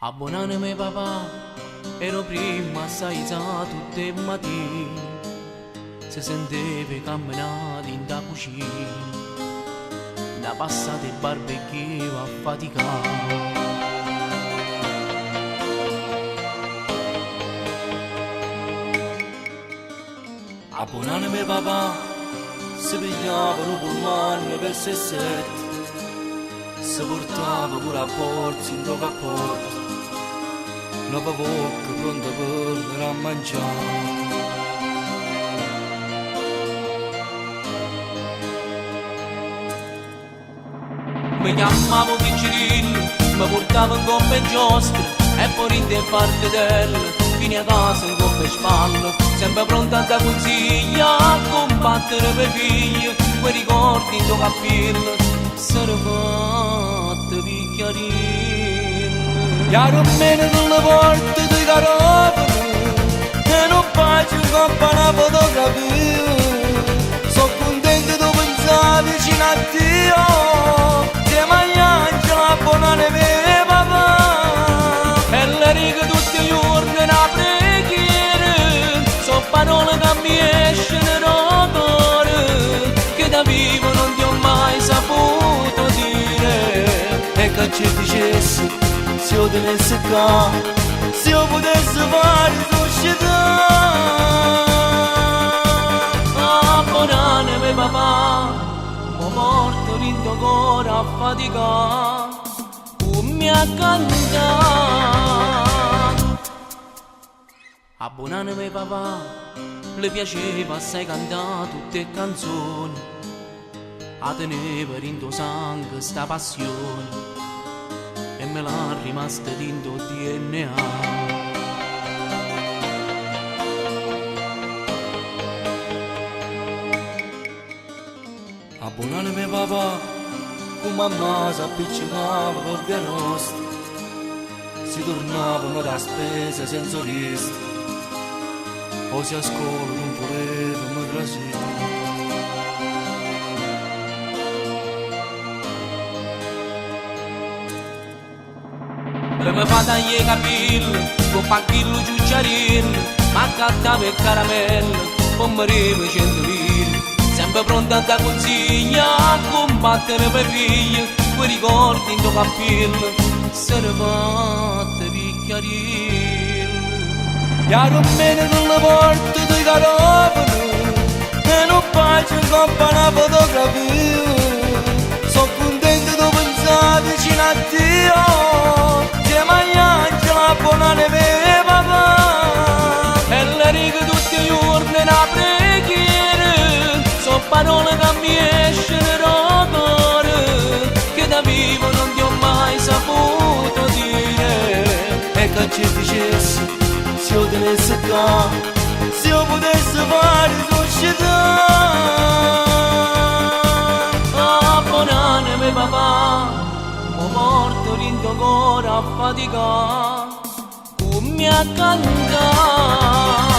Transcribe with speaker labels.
Speaker 1: Abbonanimi papà, ero prima assai tutte le mattine, si sentiva camminare in da cucina, da passate barbecue a faticare. Abbonanimi papà, si pigliavano pullman per se sette, si portava pure a porzi in tocca a porta, una bocca pronta per a mangiare. Mi chiamavo Vigilino, mi portavo in coppa e giostre e poi in partitelle, fino a casa in coppa e spalle, sempre pronta a dare consigli, a combattere per figli, quei ricordi in tuo cappello, servate picchiarino. Chiaro meno nelle porte di Carovano, e non faccio in coppa una fotografia, sono contento di pensare vicino a Dio. Abbonanimi papà, e le righe tutti i giorni una preghiera, sono parole che mi escono dal cuore, che da vivo non ti ho mai saputo dire. E che ci dicessi, se io tenessi qua, se io potessi fare società. Abbonanimi papà, mi porto in tuo cuore a faticare, mi a cantare. Abbonanimi papà, le piaceva assai cantare tutte le canzoni, a teneva in tuo sangue sta passione e me l'ha rimasta in tuo DNA. Abbonanimi papà, con mamma si appiccicava per via nostra, si tornavano da spesa senza rista, poi si a scuola non volevamo trasire. Mi fa tagliare i capelli, con panchillo giucciarino, ma accattava il caramello, poi mi arriva 100 lire. Sempre pronta a dare consigli, a combattere per figli, quei ricordi in tuo cappello, servate picchiarino. Chiaro meno nelle porte di Carovano, e non faccio in coppa una fotografia, sono contento di pensare vicino a Dio, insieme agli angeli. Abbonanimi papà, e le righe tutti i giorni una preghiera, sono parole che mi escono dal cuore, che da vivo non ti ho mai saputo dire. E che ci dicessi, se io tenessi qua, se io potessi fare società. Abbonanimi papà, mi porto in tuo cuore a faticare, mi a cantare.